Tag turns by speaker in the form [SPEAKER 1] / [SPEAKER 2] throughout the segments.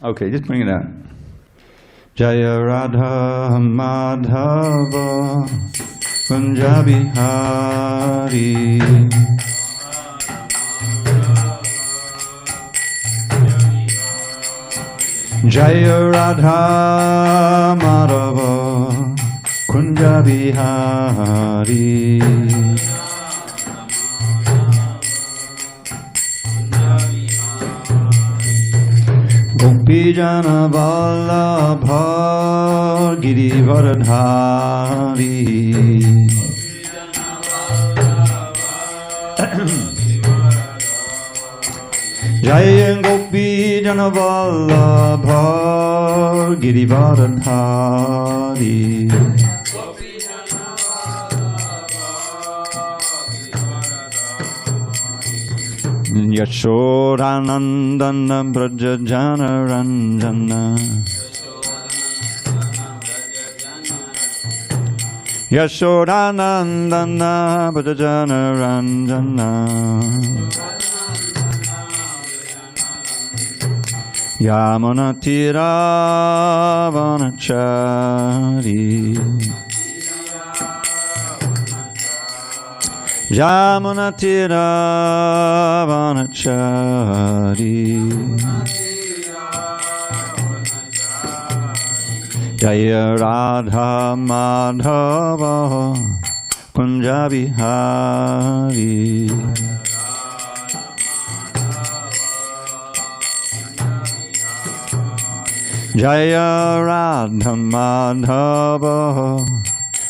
[SPEAKER 1] Okay, just bring it out. Jaya Radha Madhava Kunja Bihari Jaya Radha Madhava Kunja Bihari Gopijana Vallabha Girivaradhari Jaya Gopijana Vallabha Girivaradhari Yashodanandana Brajajana Ranjana Yashodanandana Brajajana Ranjana Yamunatira Vanachari Yamunatira Vanachari Jaya Radha Madhava Kunja Bihari Jaya Radha Madhava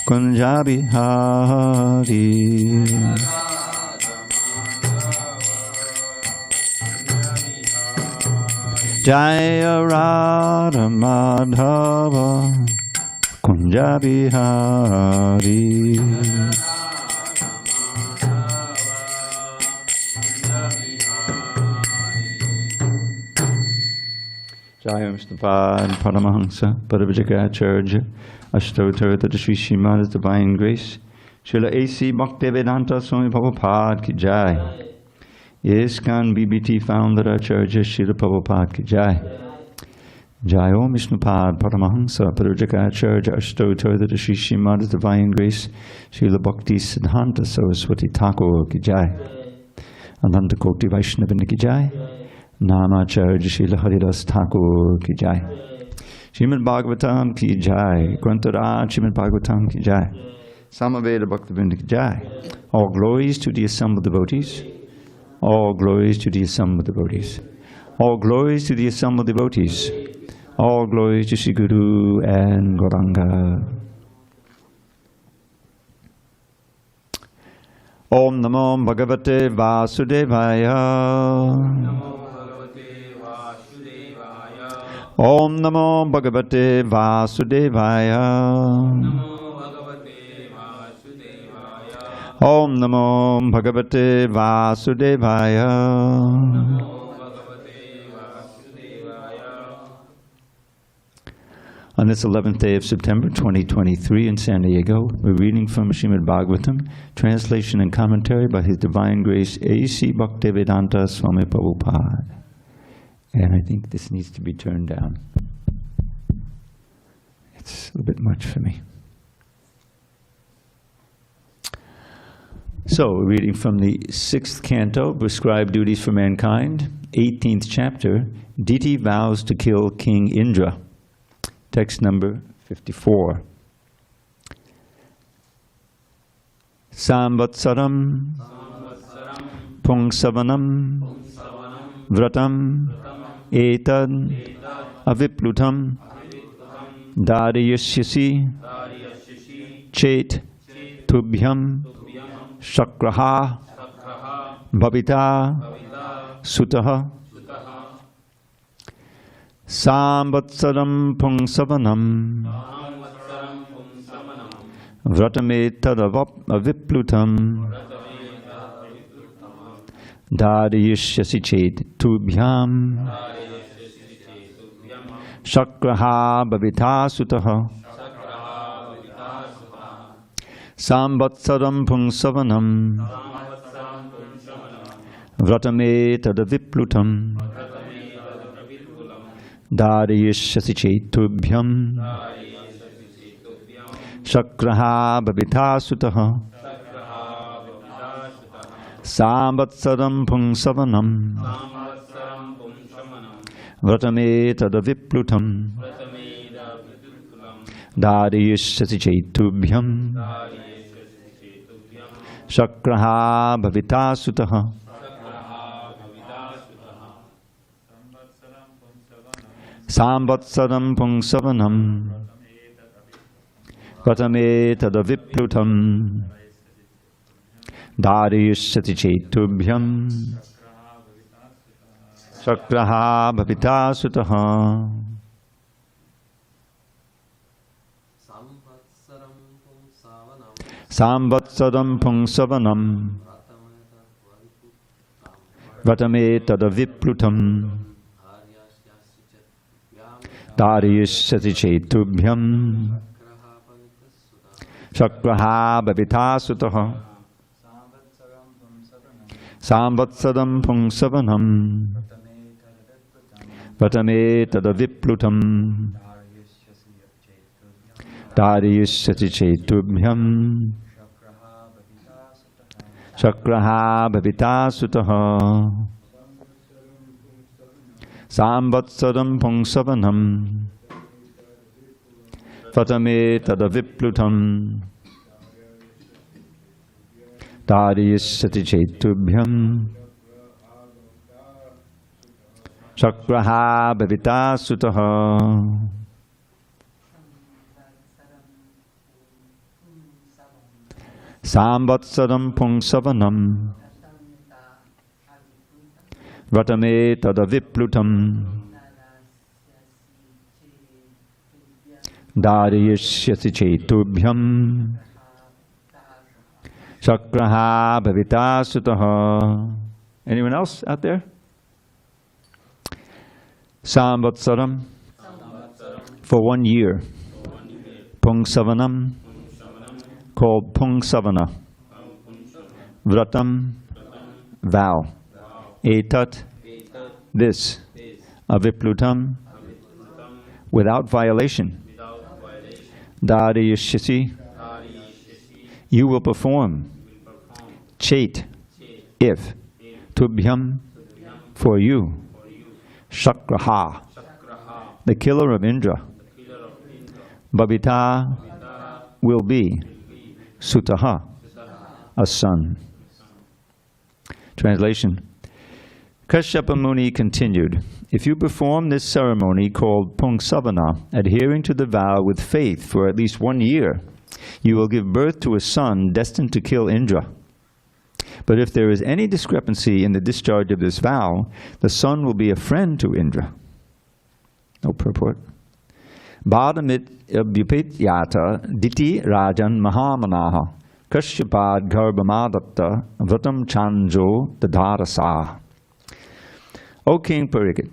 [SPEAKER 1] Kunja Bihari Jaya Radha Madhava Kunja Bihari Jaya Viṣṇupāda Paramahansa Parivajagacharya Ashtottara Shri Srimad Divine Grace Srila A.C. Bhaktivedanta Swami Prabhupada Ki Jai ISKCON BBT Founder Acharya Srila Prabhupada Ki Jai Jai Om Viṣṇupāda Paramahansa Parivajagacharya Ashtottara Shri Srimad Divine Grace Srila Bhakti Siddhanta Saraswati Thakur Ki Jai Ananta Koti Vaishnavini Ki Jai Namacharya Srila Haridas Thakur Ki Jai Srimad Bhagavatam Ki Jai Grantaraj Srimad Bhagavatam Ki Jai Samaveda Bhaktivinoda Ki Jai All glories to the assembled devotees. All glories to the assembled devotees. All glories to the assembled devotees. All glories to Sri Guru and Gauranga. Om Namo Bhagavate Vasudevaya. Om Namo Bhagavate Vasudevaya. Om Namo Bhagavate Vasudevaya. On this 11th day of September 2023 in San Diego, we're reading from Srimad Bhagavatam, translation and commentary by His Divine Grace A.C. Bhaktivedanta Swami Prabhupada. And I think this needs to be turned down. It's a little bit much for me. So, we're reading from the 6th canto, Prescribed Duties for Mankind, 18th chapter, Diti vows to kill King Indra. Text number 54. Samvatsaram Pungsavanam Vratam Etad Aviplutam Dariyasyasi Chet Tubhyam Shakraha Bhavita Sutaha Samvatsaram Pungsavanam Vratameta Aviplutam Dariyishyasi Chet Tubhyam Shakraha Bhavita Sutaha Samvatsaram Pungsavanam Vratame Tadaviplutam Dharayishyasi chetubhyam Shakraha babita sutaha Samvatsaram pungsavanam Vratame tadaviplutam Dharayishyasi chetubhyam Shakraha babita sutaha Samvatsaram pungsavanam Vatame tadaviplutam Dharayishyati chetubhyam Shakraha bhavita sutaha. Samvatsaram pungsavanam Vatame tadaviplutam Dharayishyati chetubhyam Shakraha bhavita sutaha. Samvatsaram pungsavanam Vatame tadaviplutam Dharayishyati chetubhyam Shakraha bhavita sutaha. Samvatsaram pungsavanam Vatame tadaviplutam Dharayishyati chetubhyam Shakraha bhavita sutaha. Samvatsaram pungsavanam Vatame tadaviplutam Dharayishyati chetubhyam Shakraha bhavita sutaha. Anyone else out there? Samvatsaram for 1 year. Pungsavanam called Pungsavana. Vratam vow. Etat this. Aviplutam without violation. Dharayishyasi you will perform. Chet if. Tubhyam for you. Shakraha the killer of Indra. Babita will be. Sutaha a son. Translation. Kashyapa Muni continued, if you perform this ceremony called Pungsavana, adhering to the vow with faith for at least 1 year, you will give birth to a son destined to kill Indra. But if there is any discrepancy in the discharge of this vow, the son will be a friend to Indra. No purport. Bhadamit abhyupityata Diti rajan mahamanaha Kashyapad garbhamadatta vratam chanjo dadharasa. O King Parikshit,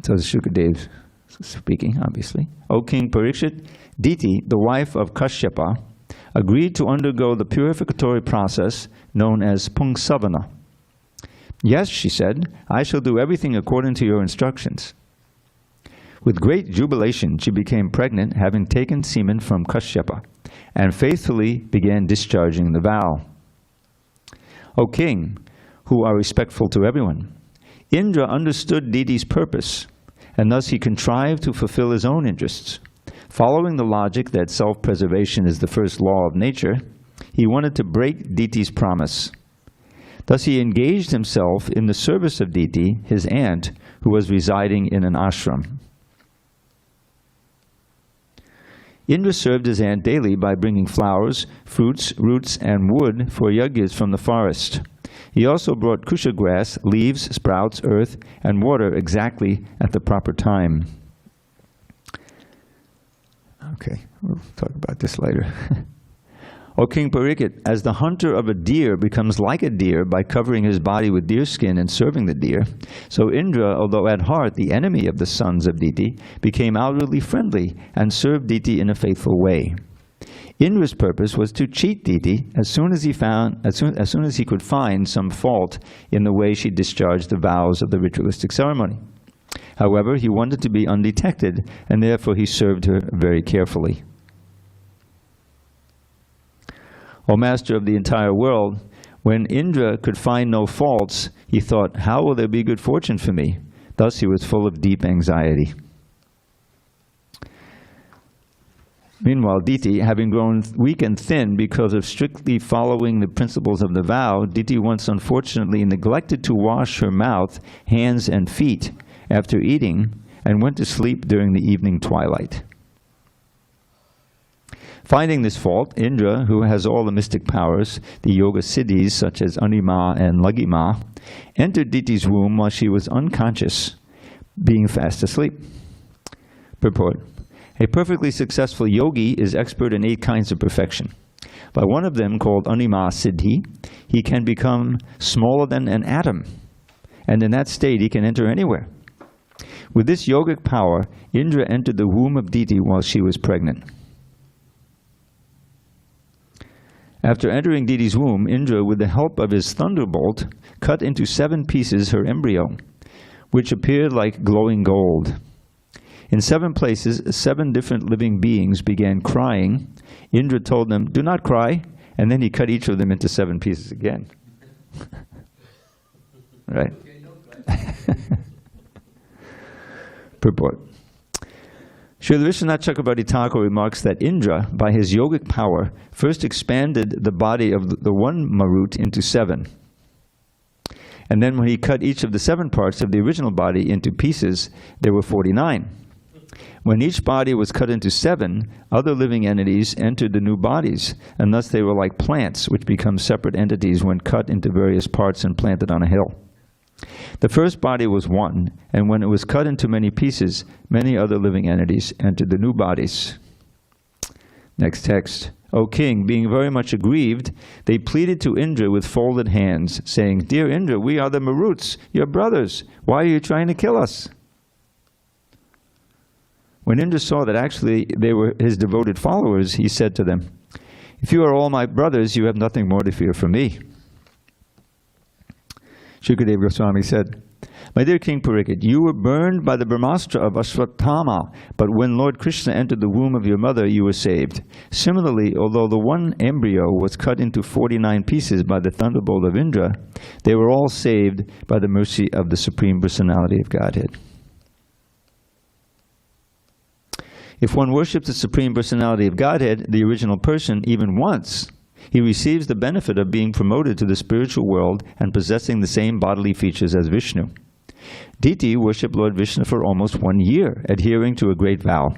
[SPEAKER 1] so Shukadev speaking, obviously. O King Parikshit, Diti, the wife of Kashyapa, agreed to undergo the purificatory process known as Pungsavana. Yes, she said, I shall do everything according to your instructions. With great jubilation, she became pregnant, having taken semen from Kashyapa, and faithfully began discharging the vow. O King, who are respectful to everyone, Indra understood Diti's purpose, and thus he contrived to fulfill his own interests. Following the logic that self-preservation is the first law of nature, he wanted to break Diti's promise. Thus he engaged himself in the service of Diti, his aunt, who was residing in an ashram. Indra served his aunt daily by bringing flowers, fruits, roots, and wood for yajnas from the forest. He also brought kusha grass, leaves, sprouts, earth, and water exactly at the proper time. Okay, we'll talk about this later. O King Parikshit, as the hunter of a deer becomes like a deer by covering his body with deer skin and serving the deer, so Indra, although at heart the enemy of the sons of Diti, became outwardly friendly and served Diti in a faithful way. Indra's purpose was to cheat Diti as soon as he could find some fault in the way she discharged the vows of the ritualistic ceremony. However, he wanted to be undetected, and therefore he served her very carefully. O Master of the entire world, when Indra could find no faults, he thought, how will there be good fortune for me? Thus he was full of deep anxiety. Meanwhile, Diti, having grown weak and thin because of strictly following the principles of the vow, Diti once unfortunately neglected to wash her mouth, hands, and feet after eating, and went to sleep during the evening twilight. Finding this fault, Indra, who has all the mystic powers, the yoga siddhis such as Anima and Lagima, entered Diti's womb while she was unconscious, being fast asleep. Purport. A perfectly successful yogi is expert in 8 kinds of perfection. By one of them, called Anima Siddhi, he can become smaller than an atom, and in that state he can enter anywhere. With this yogic power, Indra entered the womb of Diti while she was pregnant. After entering Diti's womb, Indra, with the help of his thunderbolt, cut into 7 pieces her embryo, which appeared like glowing gold. In 7 places, 7 different living beings began crying. Indra told them, "Do not cry," and then he cut each of them into 7 pieces again. Right? Purport. Srila Vishwanath Chakravarti Thakur remarks that Indra, by his yogic power, first expanded the body of the one Marut into 7. And then when he cut each of the 7 parts of the original body into pieces, there were 49. When each body was cut into 7, other living entities entered the new bodies, and thus they were like plants, which become separate entities when cut into various parts and planted on a hill. The first body was 1, and when it was cut into many pieces, many other living entities entered the new bodies. Next text. O king, being very much aggrieved, they pleaded to Indra with folded hands, saying, "Dear Indra, we are the Maruts, your brothers. Why are you trying to kill us?" When Indra saw that actually they were his devoted followers, he said to them, "If you are all my brothers, you have nothing more to fear from me." Shukadeva Goswami said, "My dear King Parikshit, you were burned by the Brahmastra of Ashwatthama, but when Lord Krishna entered the womb of your mother, you were saved. Similarly, although the one embryo was cut into 49 pieces by the thunderbolt of Indra, they were all saved by the mercy of the Supreme Personality of Godhead." If one worships the Supreme Personality of Godhead, the original person, even once, he receives the benefit of being promoted to the spiritual world and possessing the same bodily features as Viṣṇu. Diti worshipped Lord Viṣṇu for almost 1 year, adhering to a great vow.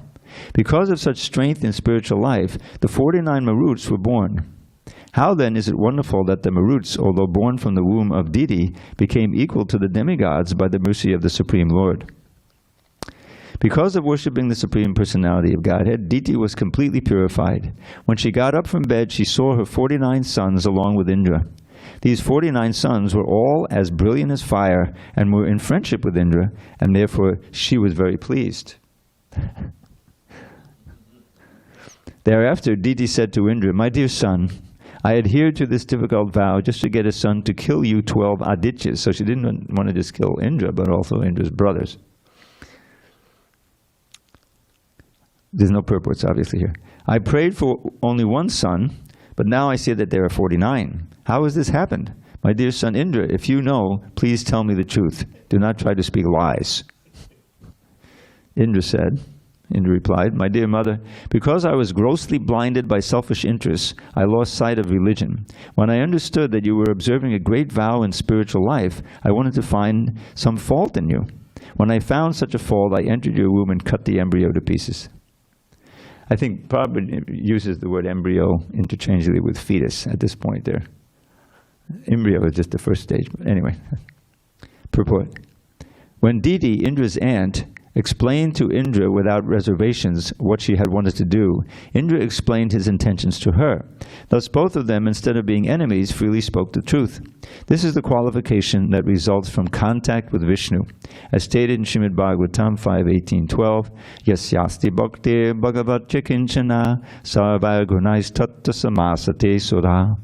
[SPEAKER 1] Because of such strength in spiritual life, the 49 Maruts were born. How then is it wonderful that the Maruts, although born from the womb of Diti, became equal to the demigods by the mercy of the Supreme Lord. Because of worshipping the Supreme Personality of Godhead, Diti was completely purified. When she got up from bed, she saw her 49 sons along with Indra. These 49 sons were all as brilliant as fire and were in friendship with Indra, and therefore she was very pleased. Thereafter, Diti said to Indra, "My dear son, I adhered to this difficult vow just to get a son to kill you 12 Adityas." So she didn't want to just kill Indra, but also Indra's brothers. There's no purports, obviously, here. "I prayed for only one son, but now I see that there are 49. How has this happened? My dear son Indra, if you know, please tell me the truth. Do not try to speak lies." Indra replied, "My dear mother, because I was grossly blinded by selfish interests, I lost sight of religion. When I understood that you were observing a great vow in spiritual life, I wanted to find some fault in you. When I found such a fault, I entered your womb and cut the embryo to pieces." I think Prabhupada uses the word embryo interchangeably with fetus at this point there. Embryo is just the first stage. But anyway, purport. When Diti, Indra's aunt, explained to Indra without reservations what she had wanted to do, Indra explained his intentions to her. Thus both of them, instead of being enemies, freely spoke the truth. This is the qualification that results from contact with Viṣṇu. As stated in Srimad Bhagavatam 5.18.12, Yasyasti bhaktir bhagavat chikinchana sarva gunais tatta samasate sudha.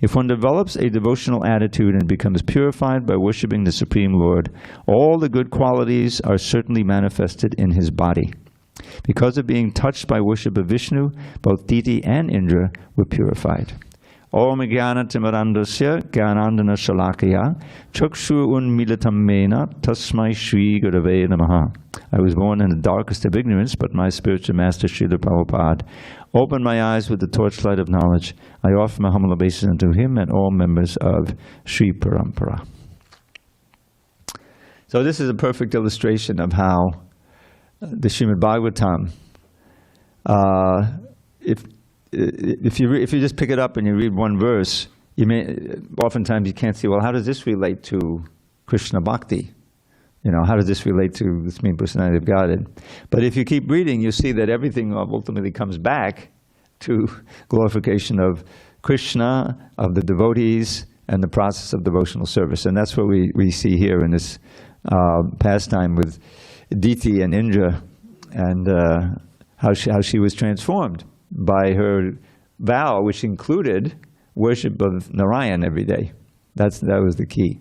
[SPEAKER 1] If one develops a devotional attitude and becomes purified by worshipping the Supreme Lord, all the good qualities are certainly manifested in his body. Because of being touched by worship of Viṣṇu, both Diti and Indra were purified. Om Jnana Timirandasya Jnanandana Shalakaya Chakshu Unmilitam Mena Tasmai Shri Gurave Namaha. I was born in the darkest of ignorance, but my spiritual master Srila Prabhupada opened my eyes with the torchlight of knowledge. I offer my humble obeisance unto him and all members of Sri Parampara. So this is a perfect illustration of how the Srimad Bhagavatam, if you just pick it up and you read one verse, oftentimes you can't see, well, how does this relate to Krishna Bhakti? How does this relate to the Supreme Personality of Godhead? But if you keep reading, you see that everything ultimately comes back to glorification of Krishna, of the devotees, and the process of devotional service. And that's what we see here in this pastime with Diti and Indra, and how she was transformed by her vow, which included worship of Narayan every day. That was the key.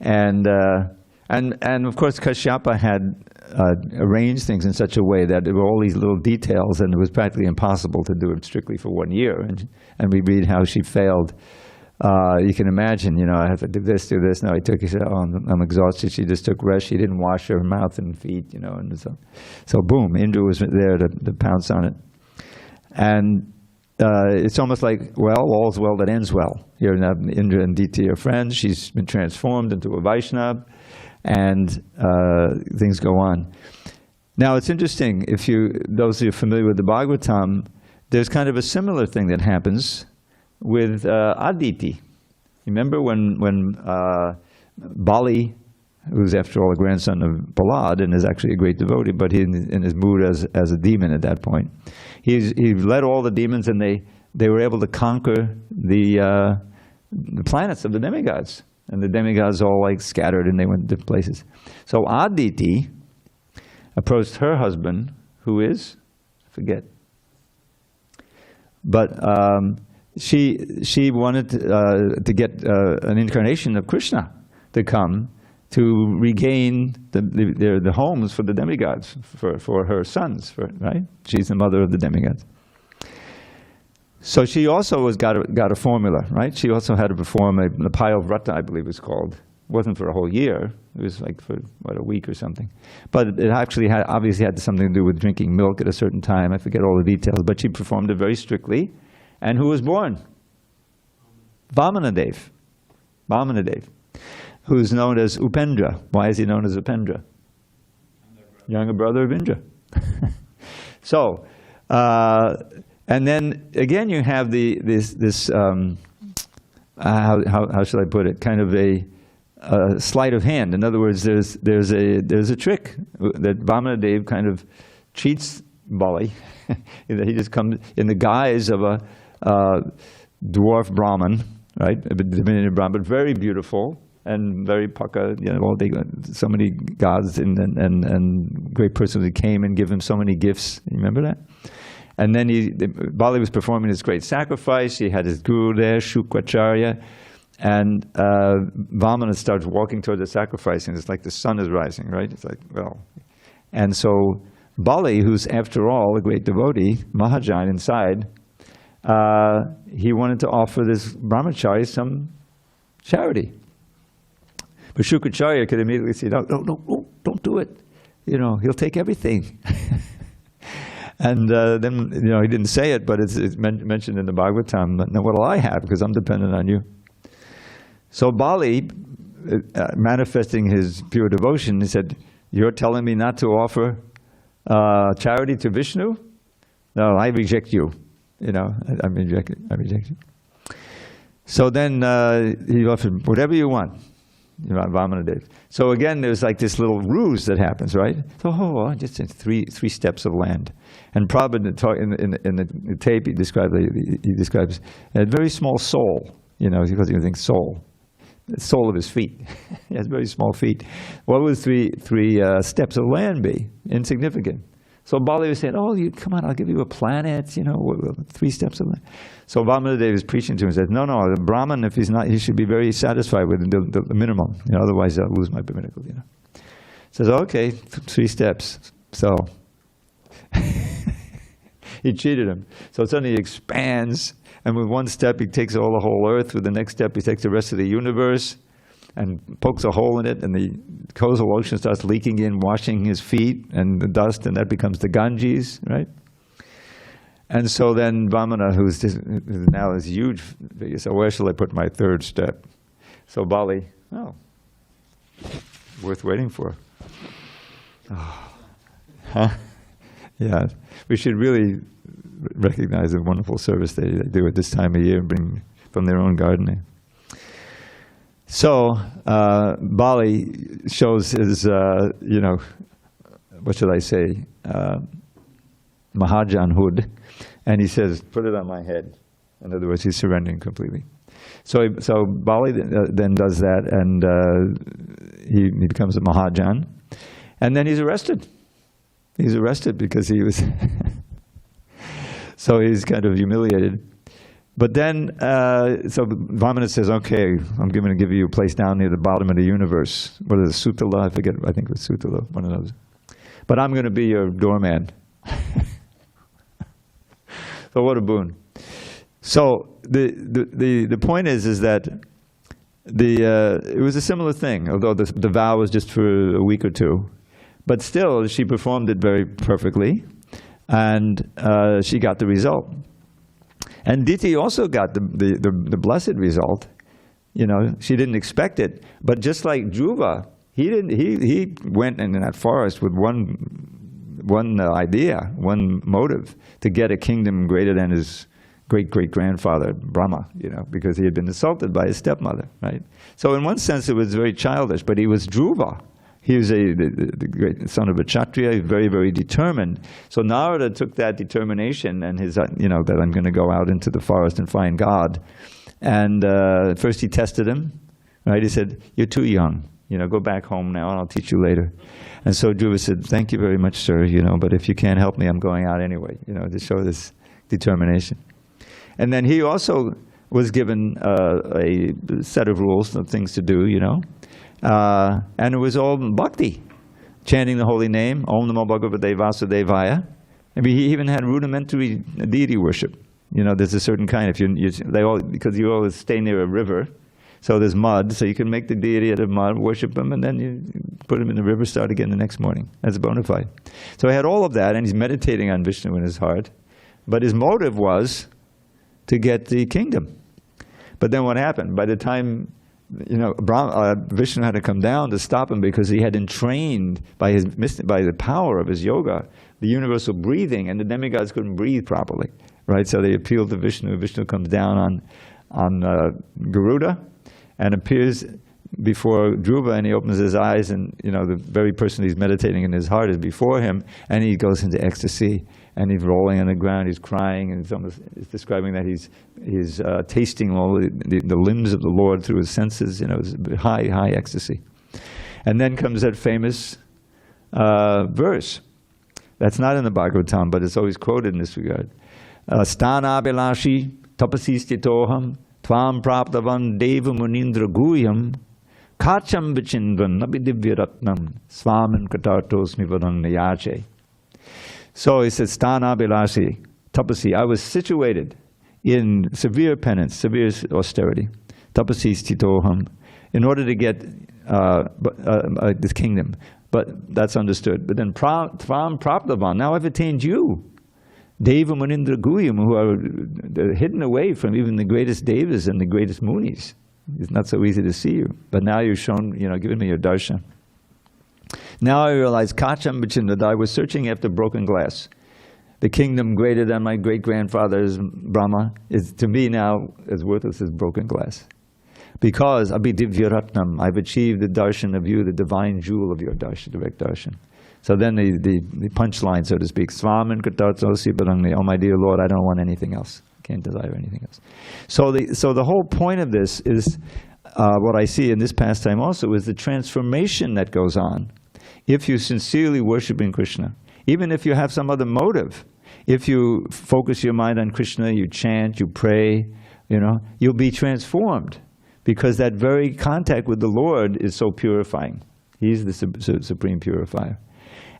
[SPEAKER 1] And of course, Kashyapa had arranged things in such a way that there were all these little details, and it was practically impossible to do it strictly for 1 year. And we read how she failed. You can imagine, I have to do this. No, he said, oh, I'm exhausted. She just took rest. She didn't wash her mouth and feet, and so boom, Indra was there to pounce on it. And it's almost like, well, all's well that ends well. Here now, Indra and Diti are friends. She's been transformed into a Vaishnava, and things go on. Now, it's interesting, those of you familiar with the Bhagavatam, there's kind of a similar thing that happens with Aditi. Remember when Bali, who's after all a grandson of Prahlad and is actually a great devotee, but he's in his mood as a demon at that point. He led all the demons, and they were able to conquer the planets of the demigods. And the demigods all scattered, and they went to different places. So Aditi approached her husband, who is, I forget. But she wanted to get an incarnation of Krishna to come to regain the homes for the demigods, for her sons, right? She's the mother of the demigods. So she also got a formula, right? She also had to perform a Paya Vrata, I believe it's called. It wasn't for a whole year. It was for, a week or something. But it actually obviously had something to do with drinking milk at a certain time. I forget all the details, but she performed it very strictly. And who was born? Vamanadev. Vamanadev, who's known as Upendra. Why is he known as Upendra? Younger brother of Indra. So, and then again, you have this how should I put it? Kind of a sleight of hand. In other words, there's a trick that Vamanadev kind of cheats Bali. He just comes in the guise of a dwarf Brahmin, right? A diminutive Brahmin, but very beautiful and very paka. So many gods and great persons who came and give him so many gifts. You remember that? And then Bali was performing this great sacrifice. He had his guru there, Shukracharya, and Vamana starts walking toward the sacrifice, and it's like the sun is rising, right? It's like, well. And so Bali, who's after all a great devotee, Mahajan inside, he wanted to offer this brahmachari some charity. But Shukracharya could immediately say, no, don't do it. He'll take everything. And then, he didn't say it, but it's mentioned in the Bhagavatam. Now, what'll I have? Because I'm dependent on you. So Bali, manifesting his pure devotion, he said, you're telling me not to offer charity to Viṣṇu? No, I reject you. I reject you. So then he offered whatever you want. Vamanadev. So again, there's this little ruse that happens, right? So just three steps of land. And Prabhupada in the tape he describes a very small soul. Because you think soul, the sole of his feet. He has very small feet. What would three steps of land be? Insignificant. So Bali was saying, oh, come on, I'll give you a planet, 3 steps of it. So Vamanadev is preaching to him and says, no, the Brahman, if he's not, he should be very satisfied with the minimum. Otherwise I'll lose my pinnacle, Says, okay, 3 steps. So he cheated him. So suddenly he expands, and with 1 step he takes all the whole earth. With the next step he takes the rest of the universe and pokes a hole in it, and the coastal ocean starts leaking in, washing his feet and the dust, and that becomes the Ganges, right? And so then Vamana, who's now is huge, so where shall I put my 3rd step? So Bali, worth waiting for. Oh. Huh? Yeah, we should really recognize the wonderful service they do at this time of year and bring from their own gardening. So Bali shows his, what should I say, Mahajanhood, and he says, put it on my head. In other words, he's surrendering completely. So Bali then does that, and he becomes a Mahajan, and then he's arrested. He's arrested because he was, so he's kind of humiliated. But then, so Vamana says, okay, I'm going to give you a place down near the bottom of the universe. What is it, Sutala? I forget, I think it was Sutala, one of those. But I'm going to be your doorman. So what a boon. So the point is that it was a similar thing, although the vow was just for a week or 2. But still, she performed it very perfectly, and she got the result. And Diti also got the blessed result. She didn't expect it, but just like Dhruva, he went in that forest with one idea, one motive, to get a kingdom greater than his great-great-grandfather, Brahma, because he had been assaulted by his stepmother, right? So in one sense it was very childish, but he was Dhruva. He was the great son of a Kshatriya, very, very determined. So Narada took that determination and his, that I'm going to go out into the forest and find God. And first he tested him, right? He said, you're too young, go back home now and I'll teach you later. And so Dhruva said, thank you very much, sir, but if you can't help me, I'm going out anyway, to show this determination. And then he also was given a set of rules, of things to do, and it was all bhakti, chanting the holy name, Om Namo Bhagavate Vasudevaya. I mean, he even had rudimentary deity worship. There's a certain kind, because you always stay near a river, so there's mud, so you can make the deity out of mud, worship him, and then you put him in the river, start again the next morning. That's bona fide. So he had all of that, and he's meditating on Viṣṇu in his heart. But his motive was to get the kingdom. But then what happened? By the time Viṣṇu had to come down to stop him because he had been trained by the power of his yoga, the universal breathing, and the demigods couldn't breathe properly, right? So they appealed to Viṣṇu. Viṣṇu comes down on Garuda and appears before Dhruva, and he opens his eyes, and the very person he's meditating in his heart is before him, and he goes into ecstasy, and he's rolling on the ground, he's crying, and he's describing that he's tasting all the limbs of the Lord through his senses. It's high ecstasy. And then comes that famous verse. That's not in the Bhagavatam, but it's always quoted in this regard. Sthanabhilashi tapasistitoham tvam praptavan deva munindra guyam kacham vichindvan nabidivyaratnam swamin katartosmi vadang nayache. So he said, Sthanabhilashi, tapasi, I was situated in severe penance, severe austerity, tapasi stitoham, in order to get this kingdom. But that's understood. But then tvam praptavan, now I've attained you. Deva munindra guyam, who are hidden away from even the greatest devas and the greatest munis. It's not so easy to see you. But now you've shown, given me your darshan. Now I realize, Kacham Vichinda, that I was searching after broken glass. The kingdom greater than my great-grandfather's Brahma is, to me now, as worthless as broken glass. Because Abhidivyaratnam, I've achieved the darshan of you, the divine jewel of your darshan, direct darshan. So then the punchline, so to speak, Swamin Katartsosi Parangni, oh my dear Lord, I don't want anything else. I can't desire anything else. So the whole point of this is, what I see in this pastime also, is the transformation that goes on. If you sincerely worship in Krishna, Even if you have some other motive, if you focus your mind on Krishna, you chant, you pray, you'll be transformed, because that very contact with the Lord is so purifying. He's the supreme purifier.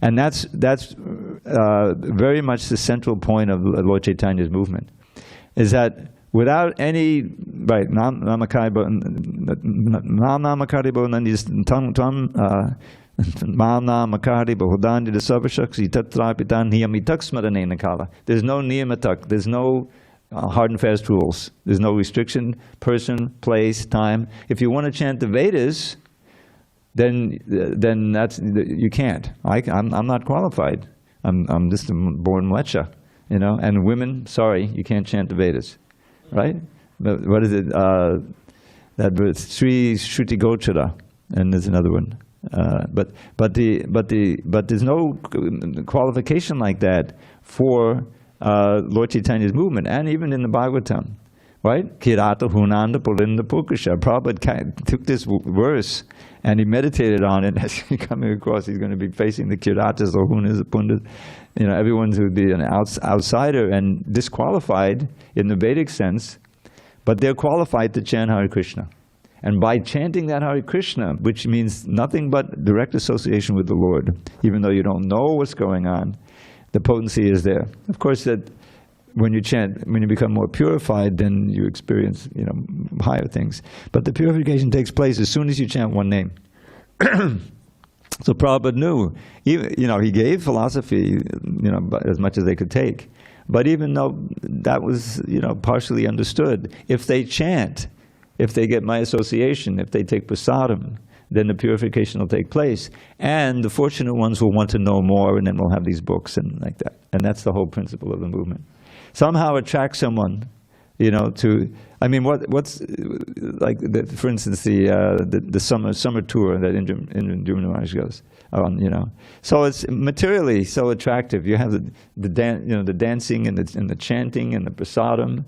[SPEAKER 1] And that's very much the central point of Lord Chaitanya's movement, is that without any, right, namakaribo nandis tam namakaribo hodandi the sabashakshi tatrapitan niyamitak smaranena kala. There's no niyamatak, there's no hard and fast rules. There's no restriction, person, place, time. If you want to chant the Vedas, then you can't. I'm not qualified. I'm just a born mlecha, And women, sorry, you can't chant the Vedas, right? But what is it? That Sri Shruti Gochara, and there's another one. But there's no qualification like that for Lord Chaitanya's movement, and even in the Bhagavatam, right? Kirata Hunanda Pulinda Pukasha. Prabhupada took this verse and he meditated on it as he's coming across. He's going to be facing the Kiratas or Hunas, the Pundas, everyone who would be an outsider and disqualified in the Vedic sense, but they're qualified to chant Hare Krishna. And by chanting that Hare Krishna, which means nothing but direct association with the Lord, even though you don't know what's going on, the potency is there. Of course, that when you chant, when you become more purified, then you experience, higher things. But the purification takes place as soon as you chant one name. So Prabhupada knew, he gave philosophy, as much as they could take. But even though that was, partially understood, if they chant, if they get my association, if they take prasadam, then the purification will take place. And the fortunate ones will want to know more, and then we'll have these books and like that. And that's the whole principle of the movement. Somehow attract someone, what's, like, for instance, the summer tour that Indra Maharaj goes on, So it's materially so attractive. You have the dancing and the chanting and the prasadam.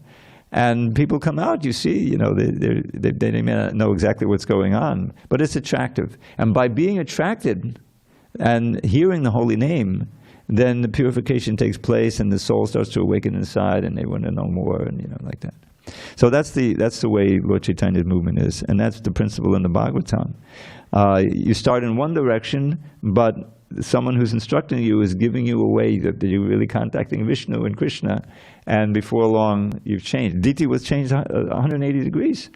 [SPEAKER 1] And people come out, you see, they may not know exactly what's going on, but it's attractive. And by being attracted and hearing the holy name, then the purification takes place and the soul starts to awaken inside and they want to know more, and like that. So that's the way Lord Chaitanya's movement is, and that's the principle in the Bhagavatam. You start in one direction, but someone who's instructing you is giving you a way that you're really contacting Viṣṇu and Krishna, and before long you've changed. Diti was changed 180 degrees,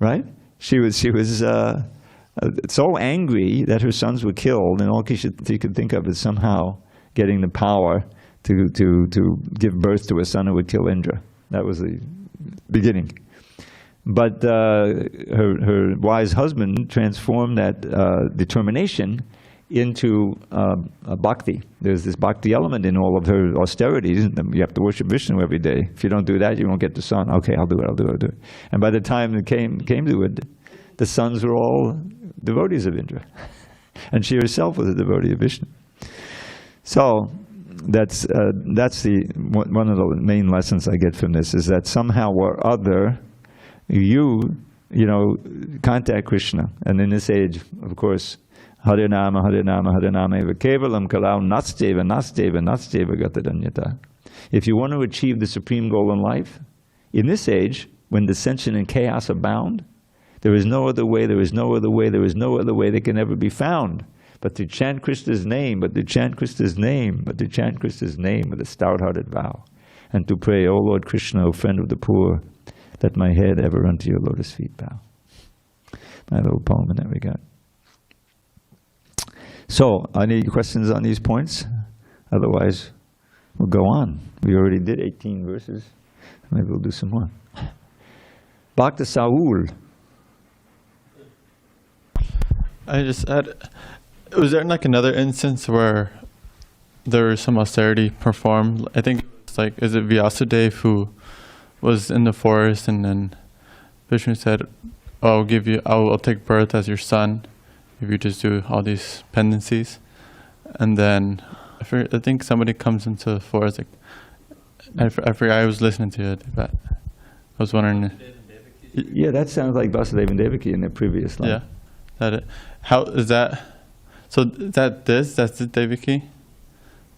[SPEAKER 1] right? She was so angry that her sons were killed, and all she could think of is somehow getting the power to give birth to a son who would kill Indra. That was the beginning. But her wise husband transformed that determination into bhakti. There's this bhakti element in all of her austerities. You have to worship Viṣṇu every day. If you don't do that, you won't get the son. Okay, I'll do it. And by the time it came to it, the sons were all devotees of Indra. And she herself was a devotee of Viṣṇu. So that's one of the main lessons I get from this, is that somehow or other you contact Krishna. And in this age, of course, Hare Nama, Hare Nama, Hare Nama eva kevalam kalau nasteva gatadanyata. If you want to achieve the supreme goal in life, in this age, when dissension and chaos abound, there is no other way, there is no other way, there is no other way that can ever be found but to chant Krishna's name, but to chant Krishna's name, but to chant Krishna's name with a stout-hearted vow, and to pray, O Lord Krishna, O friend of the poor, let my head ever unto your lotus feet bow. My little poem in that regard. So, any questions on these points? Otherwise, we'll go on. We already did 18 verses. Maybe we'll do some more. Bhakta Saul.
[SPEAKER 2] I just had, was there like another instance where there was some austerity performed? I think it's like, is it Vyasudev who was in the forest, and then Viṣṇu said, I'll take birth as your son if you just do all these penancies. And then I think somebody comes into the forest, like, I forgot, I was listening to it, but I was wondering.
[SPEAKER 1] Yeah, that sounds like Vasudeva and Devaki in their previous line.
[SPEAKER 2] Yeah, how is that? So that's the Devaki?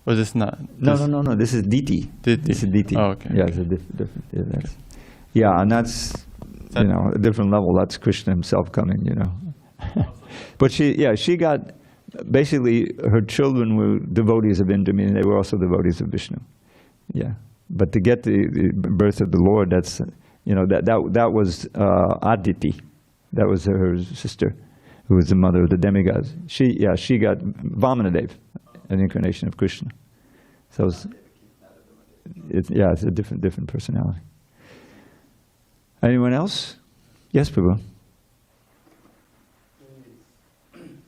[SPEAKER 2] Was this not?
[SPEAKER 1] No. This is Diti. This is Diti.
[SPEAKER 2] Oh, okay.
[SPEAKER 1] Yeah, it's a different. Yeah, and that's a different level. That's Krishna himself coming. But she got basically her children were devotees of Indra, meaning they were also devotees of Viṣṇu. Yeah, but to get the birth of the Lord, that's that was Aditi. That was her sister, who was the mother of the demigods. She got Vamanadev, an incarnation of Krishna. So it's a different personality. Anyone else? Yes, Prabhu.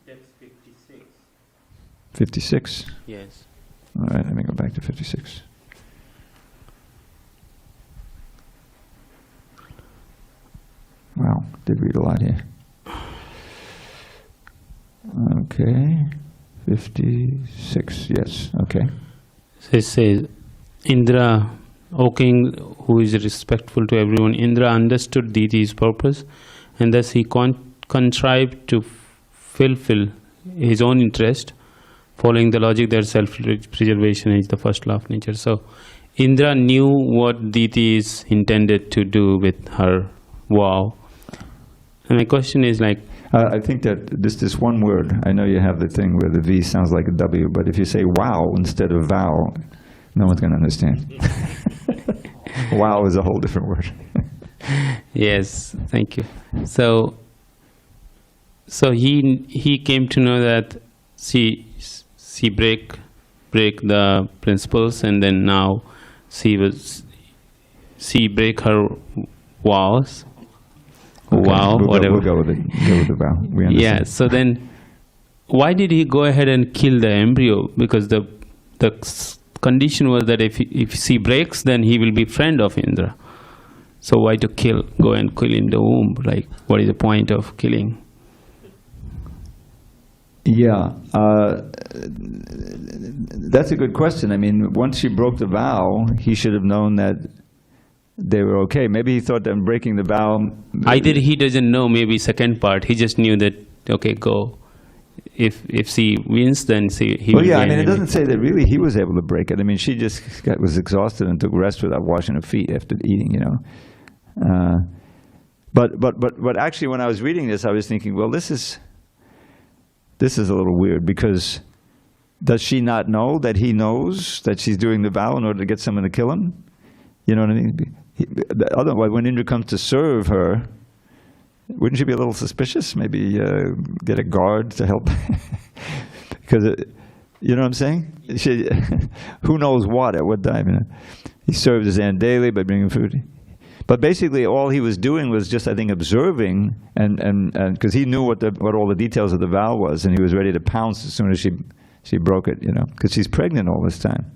[SPEAKER 3] Text 56.
[SPEAKER 1] 56?
[SPEAKER 3] Yes.
[SPEAKER 1] All right, let me go back to 56. Wow, did read a lot here. Okay, 56, yes, okay.
[SPEAKER 3] So it says, Indra, O king, who is respectful to everyone, Indra understood Diti's purpose, and thus he contrived to fulfill his own interest, following the logic that self-preservation is the first law of nature. So Indra knew what Diti is intended to do with her vow. And my question is like,
[SPEAKER 1] I think that this one word, I know you have the thing where the V sounds like a W, but if you say wow instead of vow, no one's going to understand. Wow is a whole different word.
[SPEAKER 3] yes, thank you. So he came to know that she break the principles, and then now she break her vows.
[SPEAKER 1] Okay,
[SPEAKER 3] Wow, whatever.
[SPEAKER 1] We'll go with the vow. We understand.
[SPEAKER 3] Yeah. So then, why did he go ahead and kill the embryo? Because the condition was that if she breaks, then he will be friend of Indra. So why to kill? Go and kill in the womb? Like, what is the point of killing?
[SPEAKER 1] Yeah, that's a good question. I mean, once she broke the vow, he should have known that they were okay. Maybe he thought that breaking the vow...
[SPEAKER 3] Either he doesn't know, maybe second part, he just knew that, okay, go. If she wins, then he will
[SPEAKER 1] yeah, I
[SPEAKER 3] gain
[SPEAKER 1] mean, it
[SPEAKER 3] maybe.
[SPEAKER 1] doesn't say that really he was able to break it. I mean, she just was exhausted and took rest without washing her feet after eating, But actually, when I was reading this, I was thinking, well, this is a little weird, because does she not know that he knows that she's doing the vow in order to get someone to kill him? You know what I mean? Otherwise, when Indra comes to serve her, wouldn't she be a little suspicious? Maybe get a guard to help? Because, you know what I'm saying? Who knows what at what time? He served his aunt daily by bringing food. But basically, all he was doing was just, I think, observing, and because he knew what all the details of the vow was, and he was ready to pounce as soon as she broke it, because she's pregnant all this time.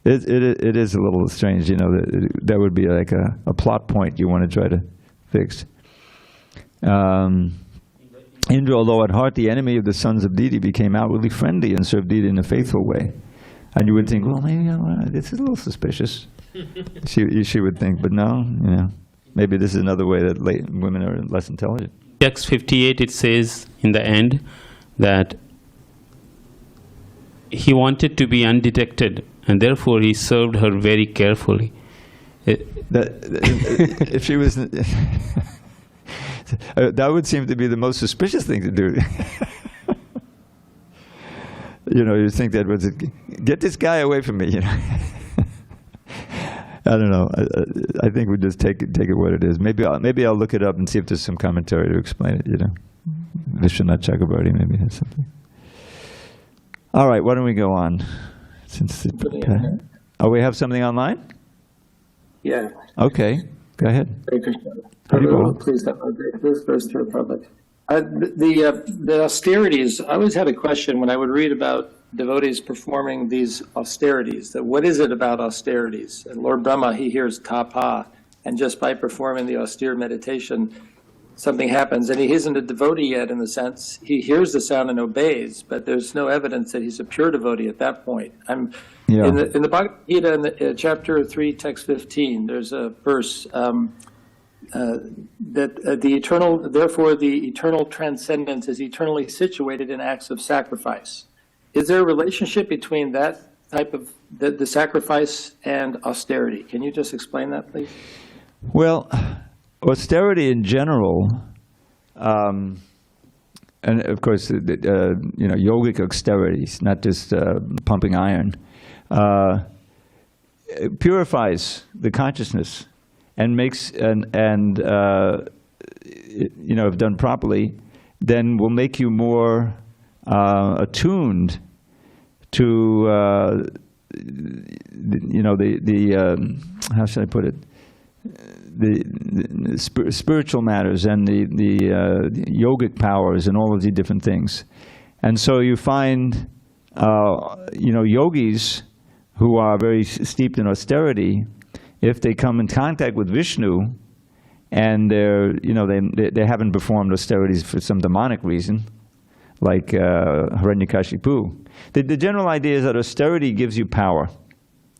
[SPEAKER 1] It is a little strange, that would be like a plot point you want to try to fix. Indra, although at heart the enemy of the sons of Diti, became outwardly friendly and served Diti in a faithful way. And you would think, well, maybe this is a little suspicious. She would think, but no, maybe this is another way that women are less intelligent.
[SPEAKER 3] Text 58, it says in the end that he wanted to be undetected, and therefore he served her very carefully.
[SPEAKER 1] If she was, that would seem to be the most suspicious thing to do. You think that was get this guy away from me. I don't know. I think we just take it what it is. Maybe I'll look it up and see if there's some commentary to explain it. Viṣṇu Chakrabarti maybe has something. All right, why don't we go on? We have something online?
[SPEAKER 4] Yeah.
[SPEAKER 1] Okay, go ahead.
[SPEAKER 4] Hare Krishna. Please have a great verse through Prabhupada. The austerities, I always had a question when I would read about devotees performing these austerities, that what is it about austerities? And Lord Brahma, he hears tapa, and just by performing the austere meditation, something happens. And he isn't a devotee yet, in the sense, he hears the sound and obeys, but there's no evidence that he's a pure devotee at that point. In the Bhagavad Gita, in chapter 3, text 15, there's a verse that therefore the eternal transcendence is eternally situated in acts of sacrifice. is there a relationship between that type of, the sacrifice and austerity? Can you just explain that, please?
[SPEAKER 1] Well, austerity in general, and of course, yogic austerities, not just pumping iron, purifies the consciousness and makes, if done properly, then will make you more attuned to, how should I put it? The spiritual matters and the yogic powers and all of the different things. And so you find, yogis who are very steeped in austerity, if they come in contact with Viṣṇu and they haven't performed austerities for some demonic reason, like Hiranyakashipu. The general idea is that austerity gives you power.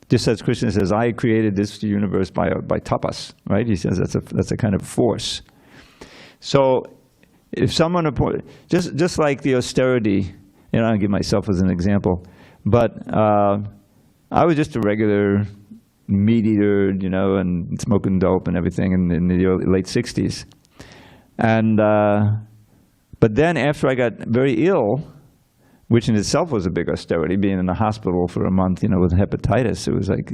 [SPEAKER 1] Just as Krishna says, I created this universe by tapas, right? He says that's a kind of force. So if someone, just like the austerity, I'll give myself as an example, but I was just a regular meat eater, and smoking dope and everything in the late 60s. And, but then after I got very ill, which in itself was a big austerity, being in the hospital for a month, with hepatitis, it was like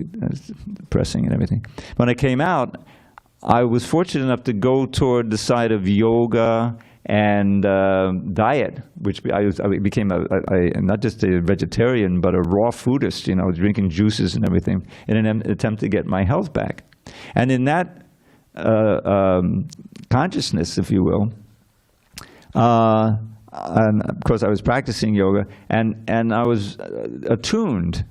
[SPEAKER 1] depressing and everything. When I came out, I was fortunate enough to go toward the side of yoga and diet, which I became not just a vegetarian, but a raw foodist, drinking juices and everything in an attempt to get my health back. And in that consciousness, if you will, and of course I was practicing yoga, and I was attuned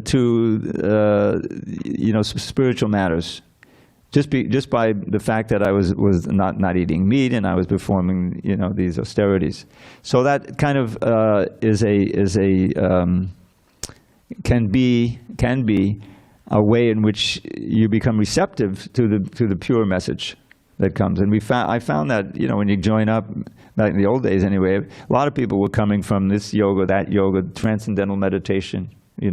[SPEAKER 1] to spiritual matters. Just by the fact that I was not eating meat and I was performing these austerities, so that kind of can be a way in which you become receptive to the pure message that comes. And I found that when you join up, back in the old days anyway, a lot of people were coming from this yoga, that yoga, transcendental meditation. They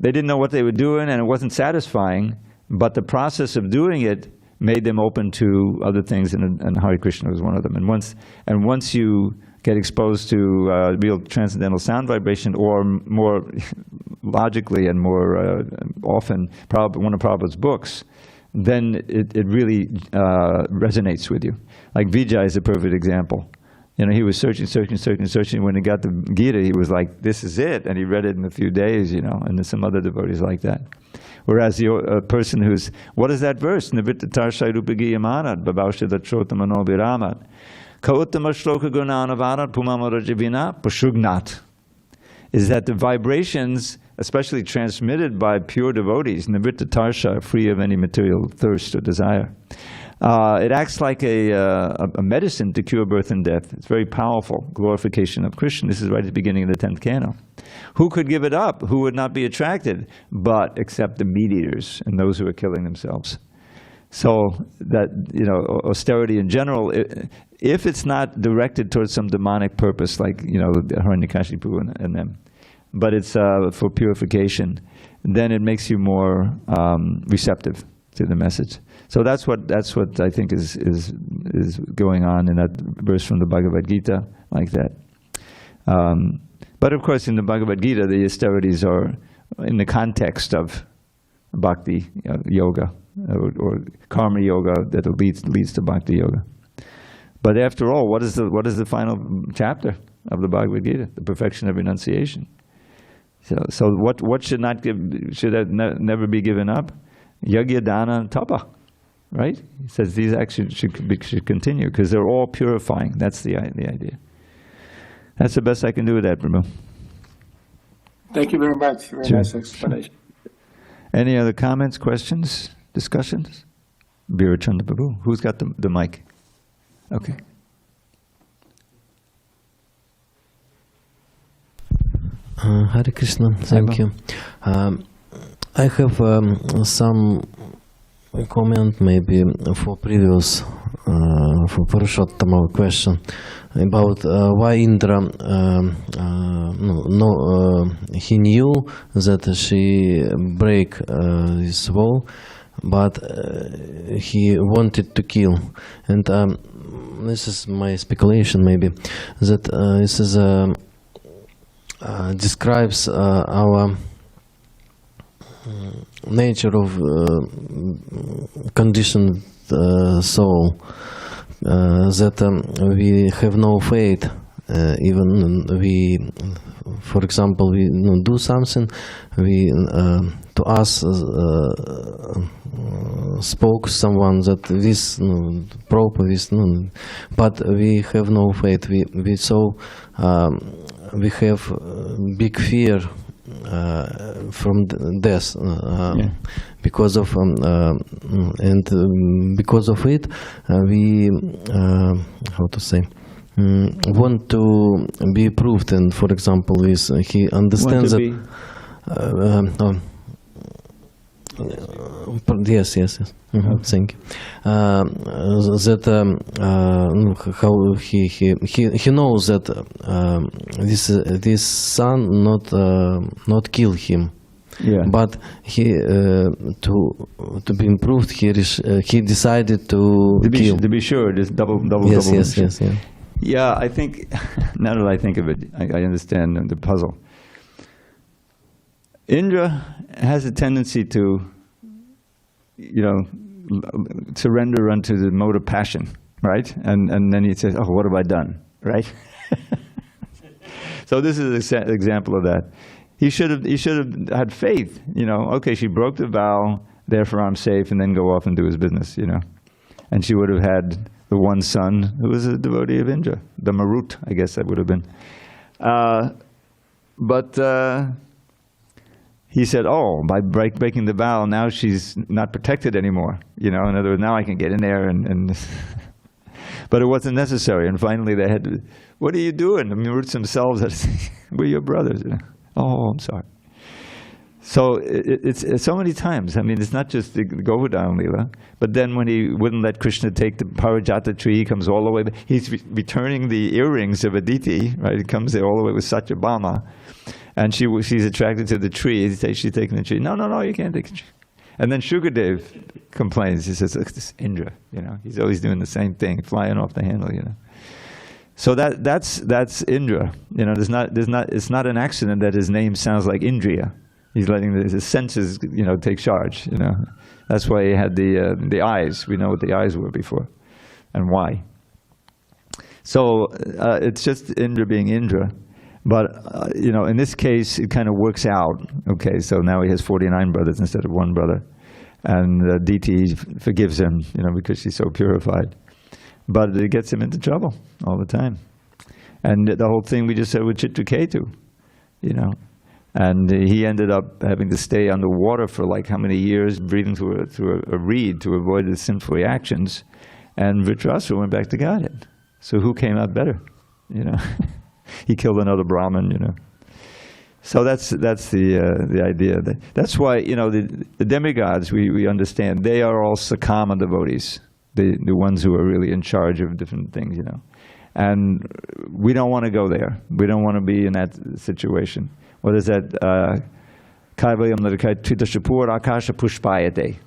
[SPEAKER 1] didn't know what they were doing, and it wasn't satisfying. But the process of doing it made them open to other things, and Hare Krishna was one of them. And once you get exposed to real transcendental sound vibration, or more logically and more often, one of Prabhupada's books, then it really resonates with you. Like Vijay is a perfect example. He was searching. When he got the Gita, he was like, "This is it," and he read it in a few days. And there's some other devotees like that. Whereas a person who's, what is that verse? Nivrittatar Shairupagiyamanat Babaushadatrotamano Viramat Kautama Shloka Gunanavanat Pumamarajavina Pashugnat. Is that the vibrations, especially transmitted by pure devotees, Nivrittatar, free of any material thirst or desire, it acts like a medicine to cure birth and death. It's very powerful. Glorification of Krishna. This is right at the beginning of the 10th canto. Who could give it up? Who would not be attracted? But except the meat eaters and those who are killing themselves. So that, austerity in general, if it's not directed towards some demonic purpose, like, Hiranyakashipu and them, but it's for purification, then it makes you more receptive to the message. So that's what I think is going on in that verse from the Bhagavad Gita, like that. But of course, in the Bhagavad Gita, the austerities are in the context of bhakti yoga or karma yoga that leads to bhakti yoga. But after all, what is the final chapter of the Bhagavad Gita? The perfection of renunciation. So what should never be given up? Yajna, dana, and tapa, right? He says these actions should continue because they're all purifying. That's the idea. That's the best I can do with that, Prabhu.
[SPEAKER 4] Thank you very much. Very nice explanation.
[SPEAKER 1] Any other comments, questions, discussions? Birachanda Prabhu. Who's got the mic? Okay.
[SPEAKER 5] Hare Krishna, thank you. I have some comment maybe for previous for Purushottama question about why Indra he knew that she break this vow, but he wanted to kill. And this is my speculation, maybe, that this is describes our nature of conditioned soul, that we have no faith, even we, for example, we do something, we to us spoke someone that this proper, this, but we have no faith. We so we have big fear from death, because of and because of it, we how to say, want to be proved. And for example, he understands that. Yes. Thank you. That how he knows that this son not kill him, but he to be improved. He decided to kill.
[SPEAKER 1] To be sure, just double.
[SPEAKER 5] Yes.
[SPEAKER 1] Yeah, I think now that I think of it, I understand the puzzle. Indra has a tendency to, surrender unto the mode of passion, right? And then he says, "Oh, what have I done?" Right? So this is an example of that. He should have had faith. Okay, she broke the vow, therefore I'm safe, and then go off and do his business. And she would have had the one son who was a devotee of Indra, the Marut, I guess that would have been. But he said, "Oh, by breaking the vow, now she's not protected anymore. In other words, now I can get in there and." But it wasn't necessary. And finally, they had to, "What are you doing?" The Maruts themselves had to say, "We're your brothers." "Oh, I'm sorry." So it's so many times. I mean, it's not just the Govardhan Leela, but then when he wouldn't let Krishna take the Parijata tree, he comes all the way. He's returning the earrings of Aditi, right? He comes there all the way with Satyabhama. And she's attracted to the tree. She's taking the tree. No, you can't take the tree. And then Shukadev complains. He says, "Look, this Indra, he's always doing the same thing, flying off the handle, So that's Indra. It's not an accident that his name sounds like Indriya. He's letting his senses, take charge. That's why he had the eyes. We know what the eyes were before, and why. So it's just Indra being Indra. But, in this case, it kind of works out. Okay, so now he has 49 brothers instead of one brother. And Diti forgives him, because she's so purified. But it gets him into trouble all the time. And the whole thing we just said with Chitraketu, And he ended up having to stay underwater for like how many years, breathing through a reed to avoid the sinful reactions. And Vritrasura went back to Godhead. So who came out better, He killed another Brahmin, So that's the idea. That's why, the demigods, we understand, they are all Sakama devotees, the ones who are really in charge of different things, And we don't want to go there. We don't want to be in that situation. What is that? Kaivalyam Nadakaitrita Shapur Akasha Pushpayate.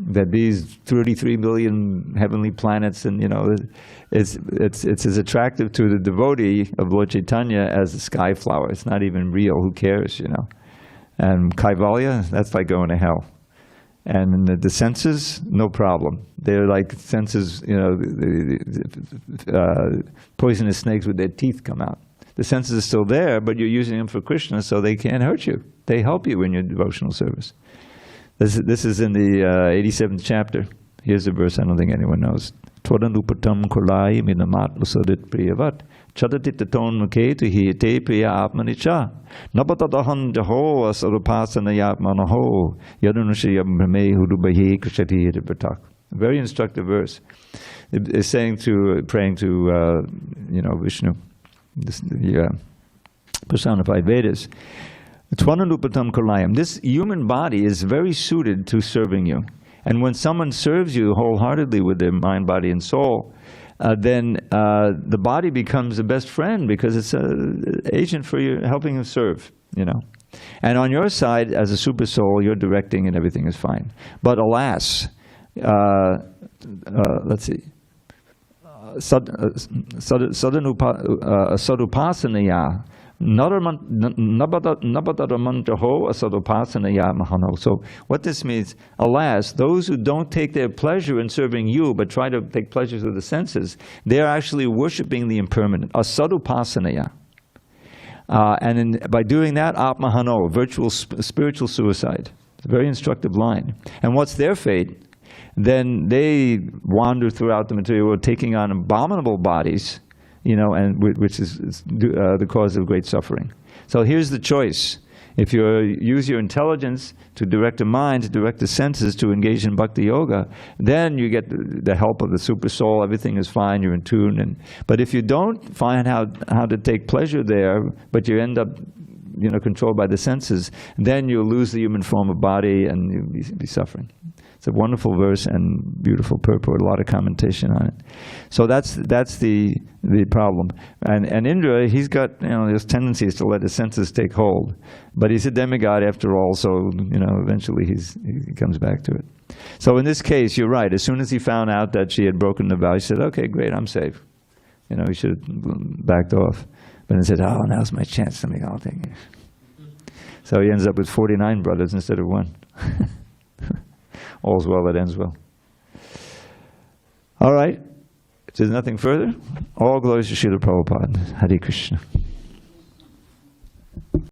[SPEAKER 1] That these 33 billion heavenly planets, and it's as attractive to the devotee of Lord Chaitanya as the sky flower. It's not even real. Who cares, And Kaivalya, that's like going to hell. And the senses, no problem. They're like senses, poisonous snakes with their teeth come out. The senses are still there, but you're using them for Krishna, so they can't hurt you. They help you in your devotional service. This is in the 87th chapter. Here's a verse I don't think anyone knows. Tvadandupatam kolai minamat lusadit priyavat chadatit taton muketu hiyate priya atmanicha napatadahan jaho asarupasana yatmanaho yadunushayam brahme hudubahi krishati hiripatak. Very instructive verse. It's saying praying to Viṣṇu, the personified Vedas. Tvadandupatam kolayam. This human body is very suited to serving you. And when someone serves you wholeheartedly with their mind, body, and soul, then the body becomes the best friend because it's an agent for you, helping you serve, you know. And on your side, as a super soul, you're directing and everything is fine. But alas, let's see, sadupasanaya. So what this means, alas, those who don't take their pleasure in serving you, but try to take pleasure through the senses, they are actually worshipping the impermanent, asadupasanaya. By doing that, atmahano, virtual spiritual suicide. It's a very instructive line. And what's their fate? Then they wander throughout the material world, taking on abominable bodies, you know, and which is the cause of great suffering. So here's the choice. If you use your intelligence to direct the mind, to direct the senses, to engage in bhakti yoga, then you get the help of the super soul. Everything is fine. You're in tune. But if you don't find how to take pleasure there, but you end up, you know, controlled by the senses, then you'll lose the human form of body and you'll be suffering. It's a wonderful verse and beautiful purport, a lot of commentation on it. So that's the problem. And Indra, he's got, you know, his tendencies to let his senses take hold. But he's a demigod after all, so, you know, eventually he comes back to it. So in this case, you're right. As soon as he found out that she had broken the vow, he said, okay, great, I'm safe. You know, he should have backed off. But he said, oh, now's my chance. I'll take it. So he ends up with 49 brothers instead of one. All's well that ends well. All right. If there's nothing further, all glories to Srila Prabhupada. Hare Krishna.